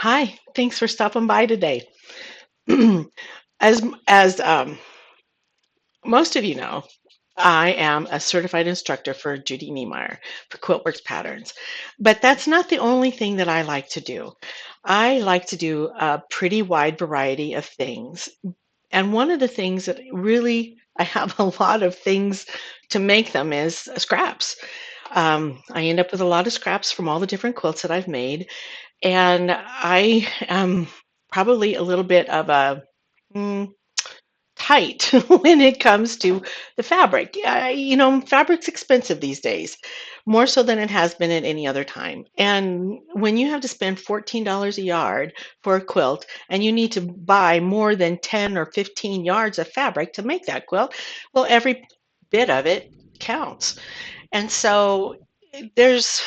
Hi, thanks for stopping by today. As most of you know, I am a certified instructor for Judy Niemeyer for Quiltworks Patterns, but that's not the only thing that I like to do. I like to do a pretty wide variety of things, and one of the things that really I have a lot of things to make them is scraps. I end up with a lot of scraps from all the different quilts that I've made, and I am probably a little bit of a mm, tight when it comes to the fabric. Yeah, fabric's expensive these days, more so than it has been at any other time. And when you have to spend $14 a yard for a quilt and you need to buy more than 10 or 15 yards of fabric to make that quilt, well, every bit of it counts. And so there's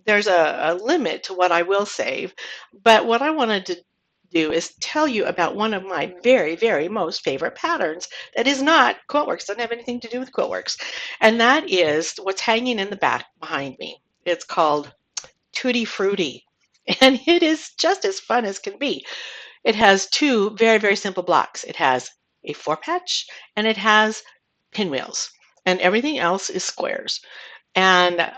there's a limit to what I will save, but what I wanted to do is tell you about one of my very, very most favorite patterns that is not Quiltworks, doesn't have anything to do with Quiltworks, and that is what's hanging in the back behind me. It's called Tutti Frutti, and it is just as fun as can be. It has two very, very simple blocks. It has a four patch and it has pinwheels, and everything else is squares. And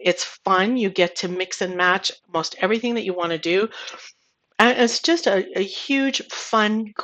it's fun. You get to mix and match most everything that you want to do. And it's just a huge, fun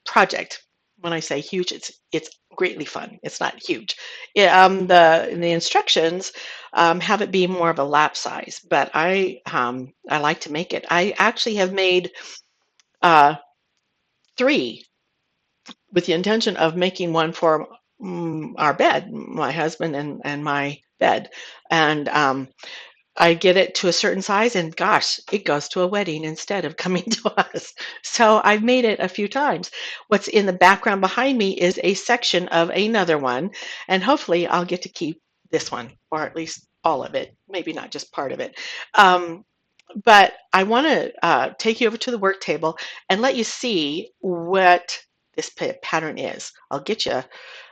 project. When I say huge, it's greatly fun. It's not huge. The instructions have it be more of a lap size, but I like to make it. I actually have made uh, three with the intention of making one for our bed, my husband and my bed, and I get it to a certain size, and gosh, it goes to a wedding instead of coming to us. So I've made it a few times. What's in the background behind me is a section of another one, and hopefully I'll get to keep this one, or at least all of it, maybe not just part of it. Um, but I want to take you over to the work table and let you see what this pattern is. I'll get you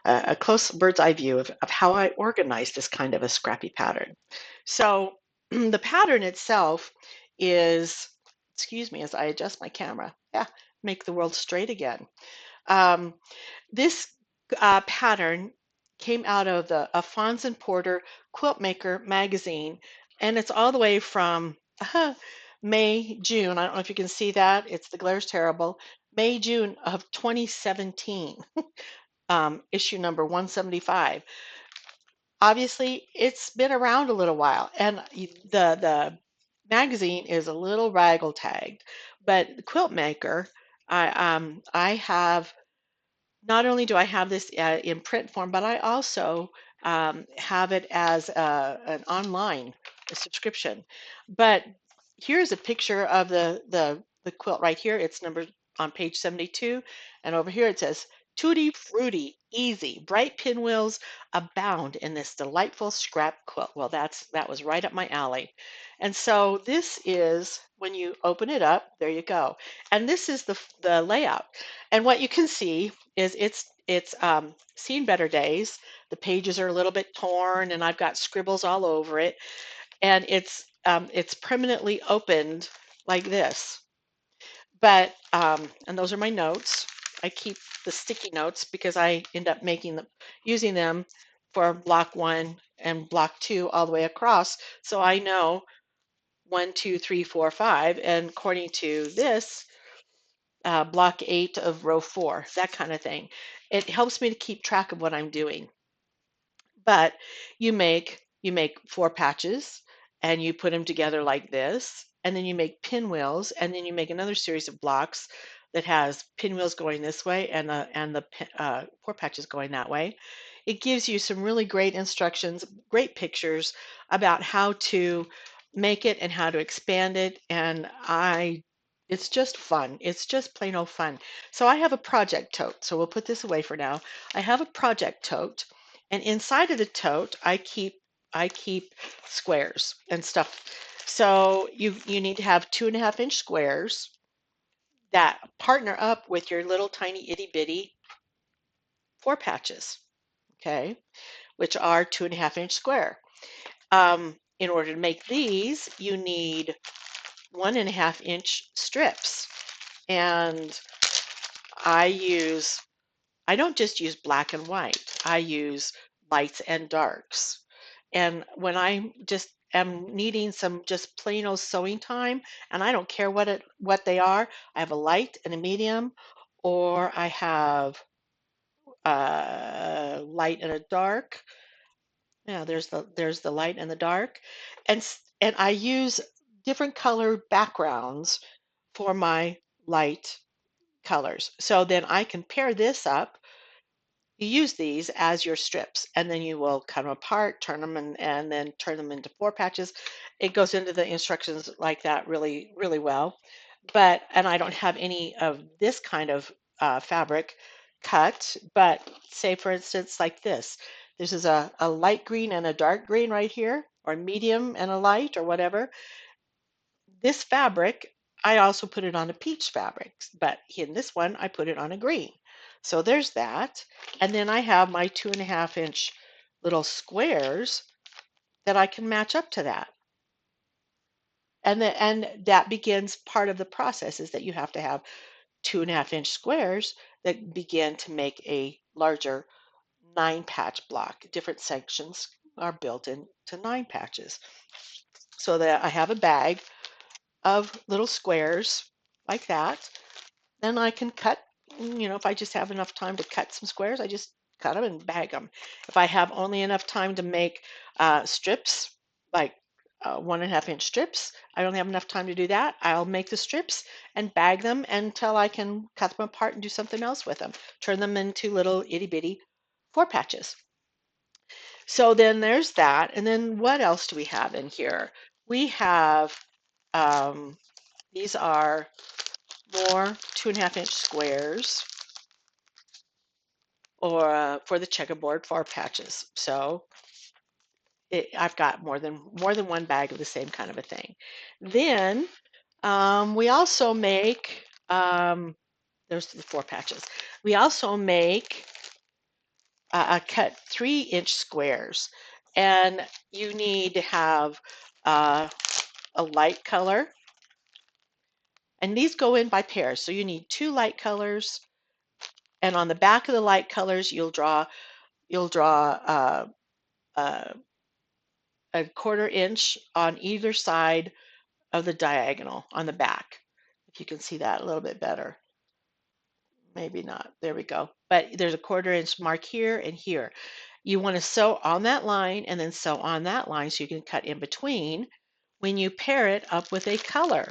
a close bird's eye view of how I organize this kind of a scrappy pattern. So the pattern itself is, excuse me as I adjust my camera. Yeah, make the world straight again. Um, this pattern came out of the Fons and Porter Quiltmaker magazine, and it's all the way from May, June. I don't know if you can see that. It's the glare's terrible. May, June of 2017, issue number 175. Obviously, it's been around a little while, and the magazine is a little raggle tagged, but Quiltmaker, I have not only do I have this in print form, but I also have it as an online subscription. But here's a picture of the quilt right here. It's numbered on page 72, and over here it says, Tutti Frutti, easy, bright pinwheels abound in this delightful scrap quilt. Well, that was right up my alley. And so this is, when you open it up, there you go. And this is the layout. And what you can see is it's seen better days. The pages are a little bit torn, and I've got scribbles all over it, and it's permanently opened like this. But and those are my notes. I keep the sticky notes because I end up making them using them for block one and block two all the way across, so I know one, two, three, four, five, and according to this, block eight of row four, that kind of thing. It helps me to keep track of what I'm doing. But you make four patches and you put them together like this, and then you make pinwheels, and then you make another series of blocks that has pinwheels going this way and the four patches going that way. It gives you some really great instructions, great pictures about how to make it and how to expand it, and I it's just fun. It's just plain old fun. So I have a project tote. So we'll put this away for now. I have a project tote, and inside of the tote, I keep squares and stuff. So you need to have 2.5 inch squares that partner up with your little tiny itty bitty four patches, okay, which are 2.5 inch square. In order to make these, you need 1.5 inch strips. And I use, I don't just use black and white, I use lights and darks. And when I just am needing some just plain old sewing time, and I don't care what they are, I have a light and a medium, or I have a light and a dark. Yeah, there's the light and the dark, and I use different color backgrounds for my light colors. So then I can pair this up. You use these as your strips, and then you will cut them apart, turn them, and then turn them into 4 patches. It goes into the instructions like that really, really well. And I don't have any of this kind of fabric cut, but say for instance, like this. This is a light green and a dark green right here, or medium and a light, or whatever. This fabric, I also put it on a peach fabric, but in this one, I put it on a green. So there's that. And then I have my 2.5 inch little squares that I can match up to that. And that begins part of the process is that you have to have 2.5 inch squares that begin to make a larger 9 patch block. Different sections are built into 9 patches. So that I have a bag of little squares like that. Then I can cut, if I just have enough time to cut some squares, I just cut them and bag them. If I have only enough time to make strips, like 1.5 inch strips, I don't have enough time to do that. I'll make the strips and bag them until I can cut them apart and do something else with them. Turn them into little itty bitty 4 patches. So then there's that. And then what else do we have in here? We have, um, these are more 2.5 inch squares or for the checkerboard 4 patches. So I've got more than one bag of the same kind of a thing. Then we also make there's the 4 patches. We also make cut 3 inch squares, and you need to have uh, a light color, and these go in by pairs. So you need 2 light colors, and on the back of the light colors, you'll draw uh, a 1/4 inch on either side of the diagonal on the back. If you can see that a little bit better. Maybe not. There we go. But there's a 1/4 inch mark here and here. You want to sew on that line and then sew on that line so you can cut in between when you pair it up with a color.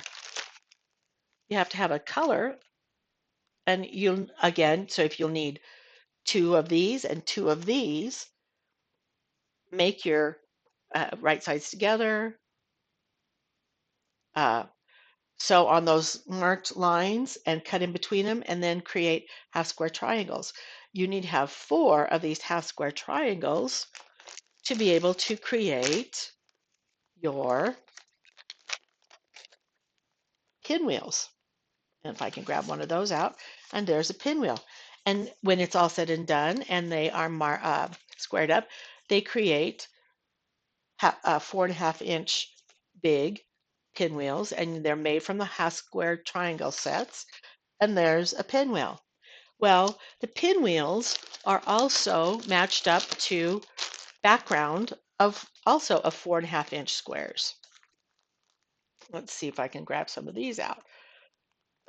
You have to have a color, and you'll again, so if you'll need 2 of these and 2 of these, make your right sides together, uh, sew on those marked lines and cut in between them, and then create half square triangles. You need to have 4 of these half square triangles to be able to create your pinwheels. And if I can grab one of those out, and there's a pinwheel. And when it's all said and done and they are squared up, they create 4.5 inch big pinwheels, and they're made from the half square triangle sets. And there's a pinwheel. Well, the pinwheels are also matched up to background of 4.5 inch squares. Let's see if I can grab some of these out.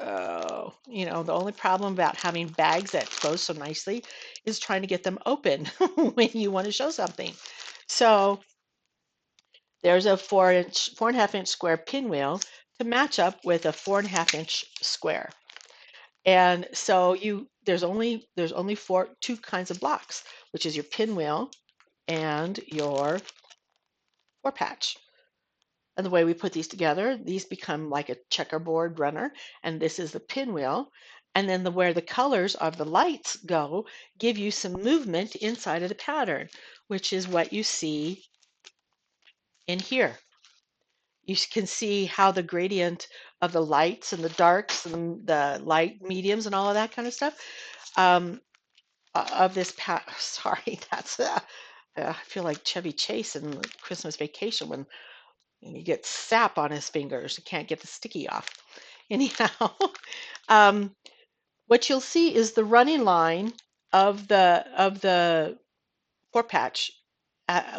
Oh, the only problem about having bags that close so nicely is trying to get them open when you want to show something. So there's a 4.5 inch square pinwheel to match up with a 4.5 inch square. And so there's only two kinds of blocks, which is your pinwheel and your 4 patch. And the way we put these together, these become like a checkerboard runner, and this is the pinwheel. And then where the colors of the lights go give you some movement inside of the pattern, which is what you see in here. You can see how the gradient of the lights and the darks and the light mediums and all of that kind of stuff um, of this sorry, that's I feel like Chevy Chase in Christmas Vacation when and he gets sap on his fingers. He can't get the sticky off. Anyhow, um, what you'll see is the running line of the four patch,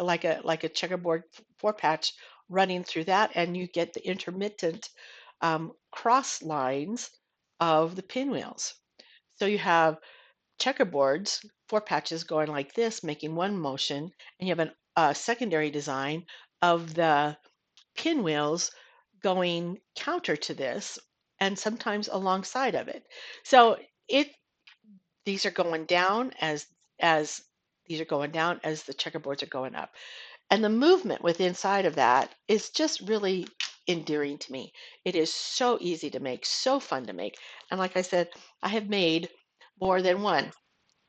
like a checkerboard four patch running through that, and you get the intermittent cross lines of the pinwheels. So you have checkerboards, four patches going like this, making one motion, and you have a secondary design of the pinwheels going counter to this, and sometimes alongside of it. So it these are going down as these are going down as the checkerboards are going up. And the movement with inside of that is just really endearing to me. It is so easy to make, so fun to make. And like I said, I have made more than one.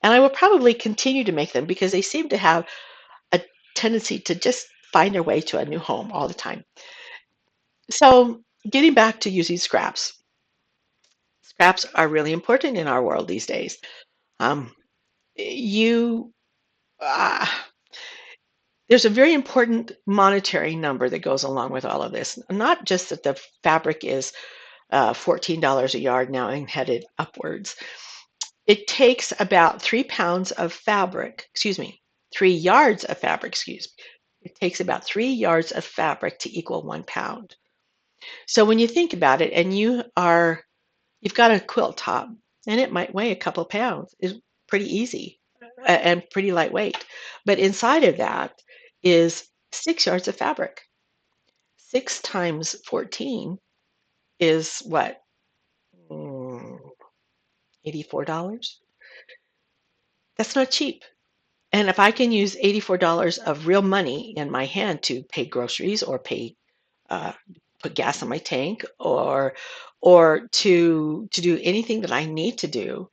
And I will probably continue to make them because they seem to have a tendency to just find their way to a new home all the time. So, getting back to using scraps, scraps are really important in our world these days. Um, you, uh, there's a very important monetary number that goes along with all of this. Not just that the fabric is $14 a yard now and headed upwards. It takes about 3 pounds of fabric, excuse me, 3 yards of fabric, excuse me. It takes about 3 yards of fabric to equal 1 pound. So when you think about it, and you've got a quilt top, and it might weigh a couple pounds. It's pretty easy and pretty lightweight. But inside of that is 6 yards of fabric. 6 times 14 is what? Mm, $84? That's not cheap. And if I can use $84 of real money in my hand to pay groceries or pay uh, put gas in my tank or to do anything that I need to do,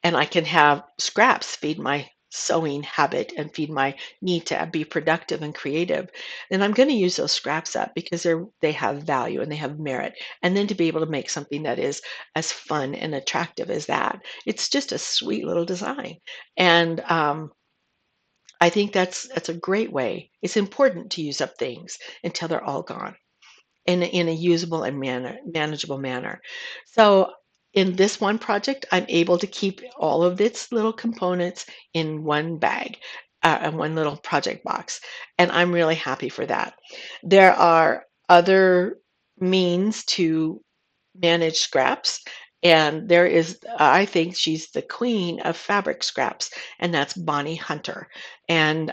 and I can have scraps feed my sewing habit and feed my need to be productive and creative, then I'm going to use those scraps up because they have value and they have merit. And then to be able to make something that is as fun and attractive as that, it's just a sweet little design. And I think that's a great way. It's important to use up things until they're all gone in a usable and manageable manner. So in this one project, I'm able to keep all of its little components in one bag, in one little project box, and I'm really happy for that. There are other means to manage scraps. And there is, I think she's the queen of fabric scraps, and that's Bonnie Hunter. And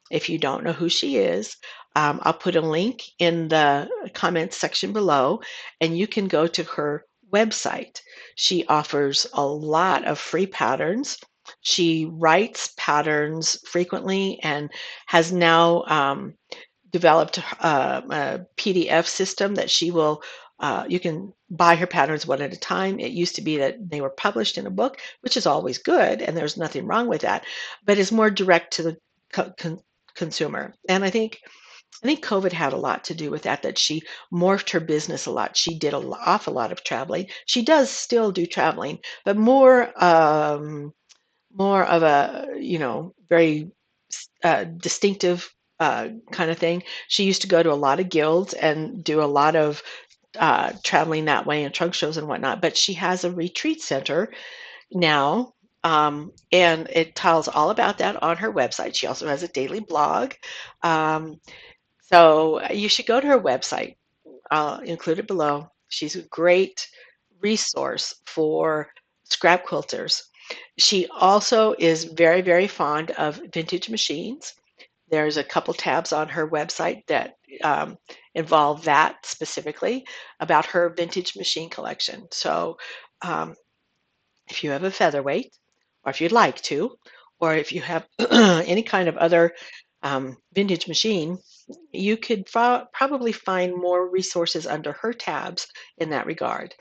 if you don't know who she is, I'll put a link in the comments section below, and you can go to her website. She offers a lot of free patterns. She writes patterns frequently and has now developed a PDF system that she will, you can buy her patterns one at a time. It used to be that they were published in a book, which is always good, and there's nothing wrong with that, but it's more direct to the consumer. And I think COVID had a lot to do with that, that she morphed her business a lot. She did an awful lot of traveling. She does still do traveling, but more of a, very distinctive kind of thing. She used to go to a lot of guilds and do a lot of traveling that way and trunk shows and whatnot. But she has a retreat center now, and it tells all about that on her website. She also has a daily blog. Um, so you should go to her website. I'll include it below. She's a great resource for scrap quilters. She also is very, very fond of vintage machines. There's a couple tabs on her website that um, involve that specifically about her vintage machine collection. So um, if you have a featherweight, or if you'd like to, or if you have any kind of other vintage machine, you could probably find more resources under her tabs in that regard.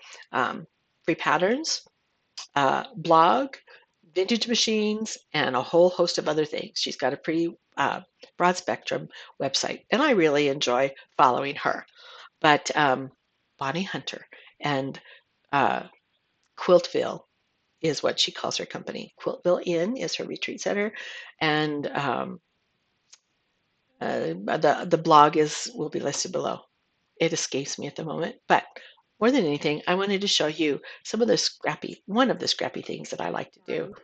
Free patterns, blog, vintage machines, and a whole host of other things. She's got a pretty broad spectrum website, and I really enjoy following her. But Bonnie Hunter and uh, Quiltville is what she calls her company. Quiltville Inn is her retreat center, and The blog is will be listed below. It escapes me at the moment, but more than anything, I wanted to show you some of the one of the scrappy things that I like to do.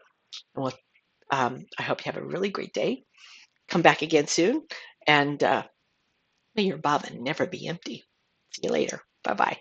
And I hope you have a really great day. Come back again soon, and may your bobbin never be empty. See you later. Bye bye.